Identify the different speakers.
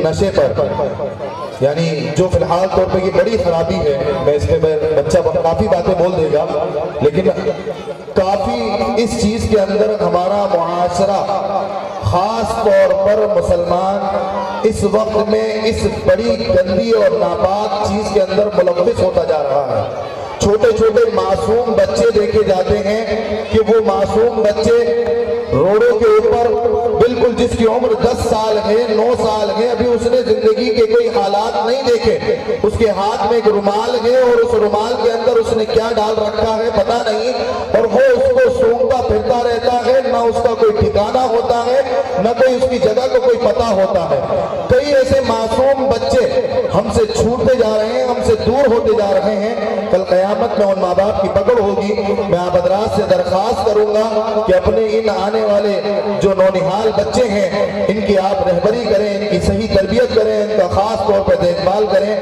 Speaker 1: نشے پر، یعنی جو فی الحال طور پہ یہ بڑی خرابی ہے، میں اس میں بچہ کافی باتیں بول دے گا، لیکن کافی اس چیز کے اندر ہمارا معاشرہ خاص طور پر مسلمان اس وقت میں اس بڑی گندی اور ناپاک چیز کے اندر ملوث ہوتا جا رہا ہے۔ چھوٹے چھوٹے معصوم بچے دیکھے جاتے ہیں کہ وہ معصوم بچے روڈوں کے اوپر بالکل جس کی عمر 10 سال ہے 9 سال ہے، ابھی اس نے زندگی کے کوئی حالات نہیں دیکھے، اس کے ہاتھ میں ایک رومال ہے اور اس رومال کے اندر اس نے کیا ڈال رکھا ہے پتہ نہیں، اور وہ اس کو سونگتا پھرتا رہتا ہے، نہ اس کا کوئی ٹھکانہ ہوتا ہے، نہ کوئی اس کی جگہ کو کوئی پتہ ہوتا ہے۔ کئی ایسے معصوم بچے ہم سے چھوٹتے جا رہے ہیں، ہم سے دور ہوتے جا رہے ہیں۔ کل قیامت میں ان ماں باپ کی پکڑ ہوگی۔ میں آپ حضرات سے درخواست کروں گا کہ اپنے ان آنے والے جو نونہال بچے ہیں ان کی آپ رہبری کریں، ان کی صحیح تربیت کریں، ان کا خاص طور پر دیکھ بھال کریں۔